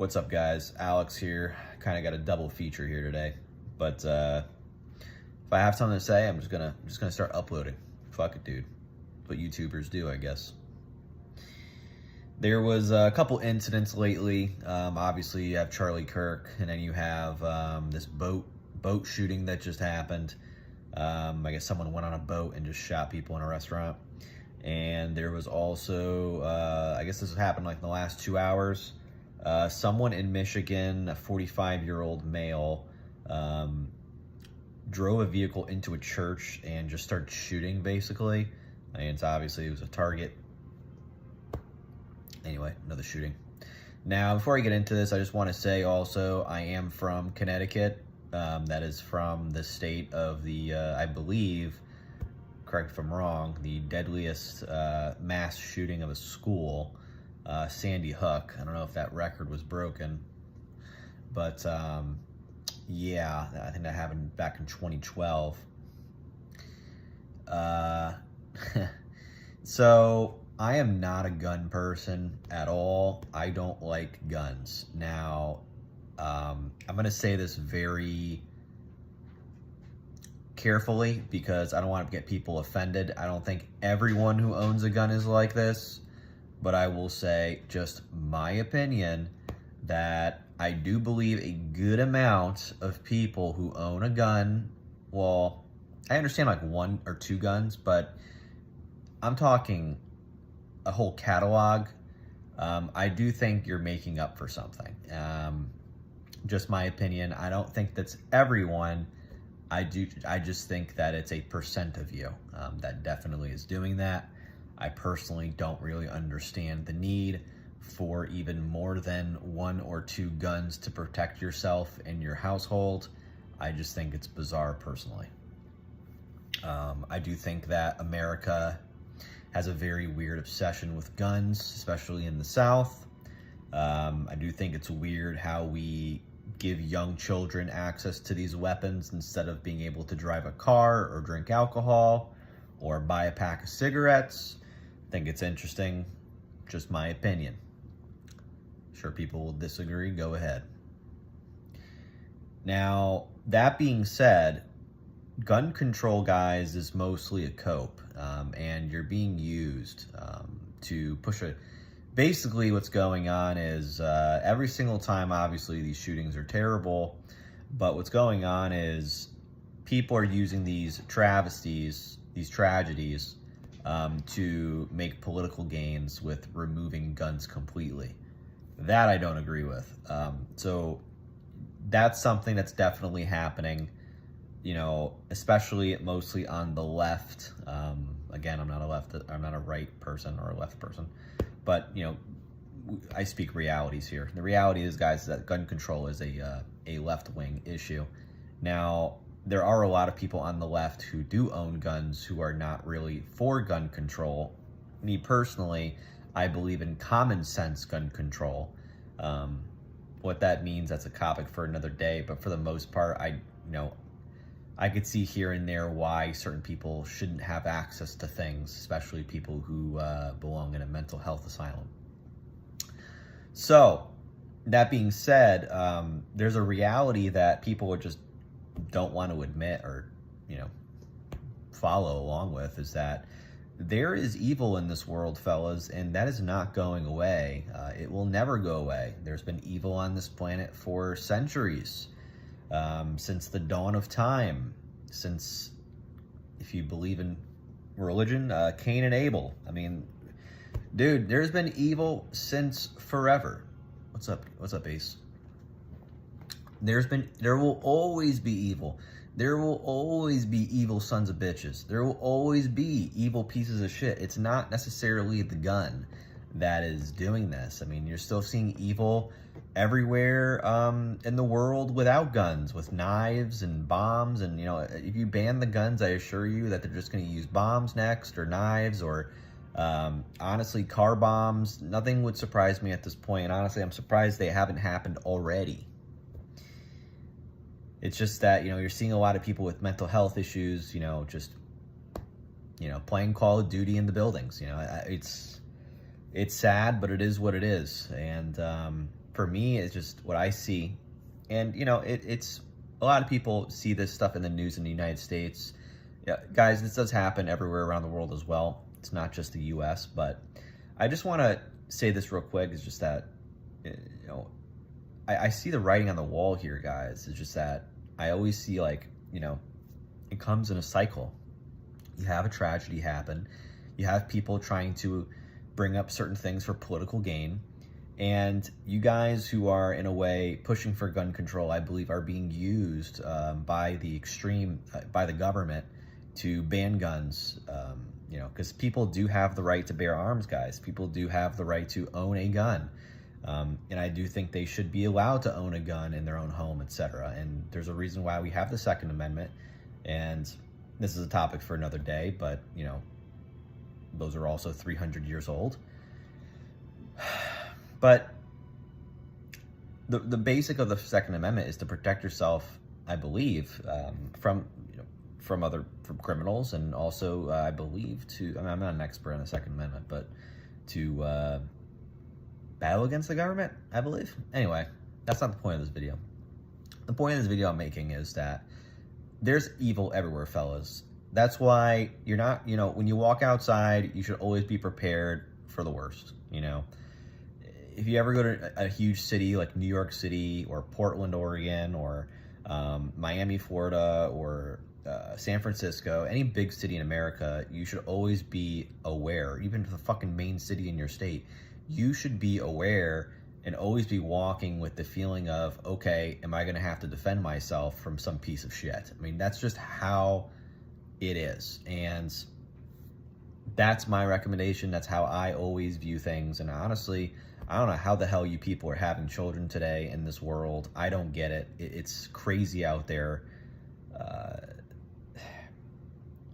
What's up, guys? Alex here. Kind of got a double feature here today, but if I have something to say, I'm just gonna start uploading. Fuck it, dude. That's what YouTubers do, I guess. There was a couple incidents lately. Obviously, you have Charlie Kirk, and then you have this boat shooting that just happened. I guess someone went on a boat and just shot people in a restaurant. And there was also, I guess this happened like in the last 2 hours. Someone in Michigan, a 45-year-old male, drove a vehicle into a church and just started shooting, basically. I mean, it was a target. Anyway, another shooting. Now, before I get into this, I just want to say also, I am from Connecticut. That is from the state of the, I believe, correct if I'm wrong, the deadliest mass shooting of a school, Sandy Hook. I don't know if that record was broken, but yeah, I think that happened back in 2012. So I am not a gun person at all. I don't like guns. Now, I'm going to say this very carefully because I don't want to get people offended. I don't think everyone who owns a gun is like this, but I will say just my opinion that I do believe a good amount of people who own a gun, well, I understand like 1 or 2 guns, but I'm talking a whole catalog. I do think you're making up for something. Just my opinion. I don't think that's everyone. I just think that it's a percent of you that definitely is doing that. I personally don't really understand the need for even more than 1 or 2 guns to protect yourself and your household. I just think it's bizarre personally. I do think that America has a very weird obsession with guns, especially in the South. I do think it's weird how we give young children access to these weapons instead of being able to drive a car or drink alcohol or buy a pack of cigarettes. I think it's interesting, just my opinion. Sure, people will disagree, go ahead. Now, that being said, gun control, guys, is mostly a cope, and you're being used to push a... Basically, what's going on is every single time, obviously, these shootings are terrible, but what's going on is people are using these travesties, these tragedies, to make political gains with removing guns completely. That I don't agree with. So that's something that's definitely happening, you know, especially mostly on the left. Again, I'm not a right person or a left person. But, you know, I speak realities here. The reality is, guys, that gun control is a left-wing issue. Now, there are a lot of people on the left who do own guns who are not really for gun control. Me personally, I believe in common sense gun control. What that means, that's a topic for another day. But for the most part, I could see here and there why certain people shouldn't have access to things, especially people who belong in a mental health asylum. So, that being said, there's a reality that people just don't want to admit or, follow along with, is that there is evil in this world, fellas, and that is not going away. It will never go away. There's been evil on this planet for centuries. Since the dawn of time, since, if you believe in religion, Cain and Abel. I mean, dude, there's been evil since forever. What's up, Ace? There will always be evil. There will always be evil sons of bitches. There will always be evil pieces of shit. It's not necessarily the gun that is doing this. I mean, you're still seeing evil everywhere in the world without guns, with knives and bombs. And, if you ban the guns, I assure you that they're just going to use bombs next, or knives, or honestly, car bombs. Nothing would surprise me at this point. And honestly, I'm surprised they haven't happened already. It's just that, you're seeing a lot of people with mental health issues, just, playing Call of Duty in the buildings. It's sad, but it is what it is. And for me, it's just what I see. And, you know, it's a lot of people see this stuff in the news in the United States. Yeah, guys, this does happen everywhere around the world as well. It's not just the U.S., but I just want to say this real quick. It's just that, you know, I see the writing on the wall here, guys. It's just that I always see, like, you know, it comes in a cycle. You have a tragedy happen. You have people trying to bring up certain things for political gain. And you guys who are, in a way, pushing for gun control, I believe, are being used by the extreme, by the government to ban guns. You know, because people do have the right to bear arms, guys. People do have the right to own a gun. And I do think they should be allowed to own a gun in their own home, etc. And there's a reason why we have the Second Amendment. And this is a topic for another day, but, you know, those are also 300 years old. But the basic of the Second Amendment is to protect yourself, I believe, from criminals, and also I believe I'm not an expert on the Second Amendment, but to battle against the government, I believe. Anyway, that's not the point of this video. The point of this video I'm making is that there's evil everywhere, fellas. That's why you're not, you know, when you walk outside, you should always be prepared for the worst, you know. If you ever go to a huge city like New York City or Portland, Oregon, or Miami, Florida, or San Francisco, any big city in America, you should always be aware. Even the fucking main city in your state, you should be aware and always be walking with the feeling of, okay, am I going to have to defend myself from some piece of shit? I mean, that's just how it is. And that's my recommendation. That's how I always view things. And honestly, I don't know how the hell you people are having children today in this world. I don't get it. It's crazy out there.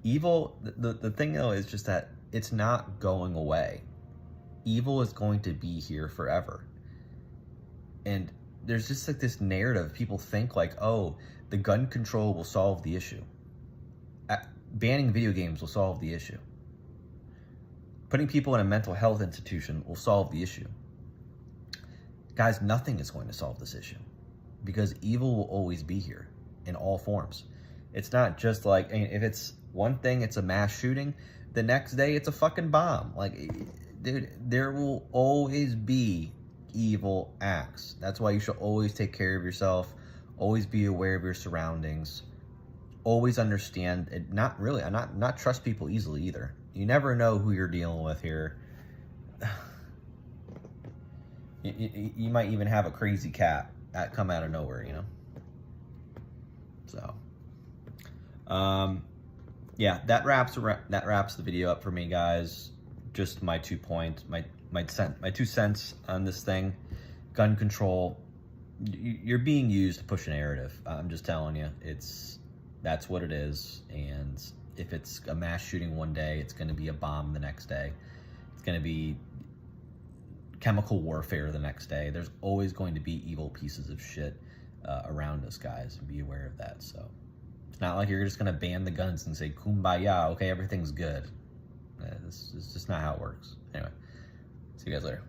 Evil, the thing though is just that it's not going away. Evil is going to be here forever. And there's just like this narrative. People think like, oh, the gun control will solve the issue. Banning video games will solve the issue. Putting people in a mental health institution will solve the issue. Guys, nothing is going to solve this issue, because evil will always be here in all forms. It's not just like, I mean, if it's one thing, it's a mass shooting. The next day, it's a fucking bomb. Like, dude, there will always be evil acts. That's why you should always take care of yourself. Always be aware of your surroundings. Always understand, and not trust people easily either. You never know who you're dealing with here. You might even have a crazy cat come out of nowhere, you know? So, yeah, that wraps the video up for me, guys. Just my 2 points, my 2 cents on this thing. Gun control, you're being used to push a narrative. I'm just telling you, that's what it is. And if it's a mass shooting one day, it's going to be a bomb the next day. It's going to be chemical warfare the next day. There's always going to be evil pieces of shit around us, guys, and be aware of that. So it's not like you're just going to ban the guns and say, kumbaya, okay, everything's good. It's just not how it works. Anyway, see you guys later.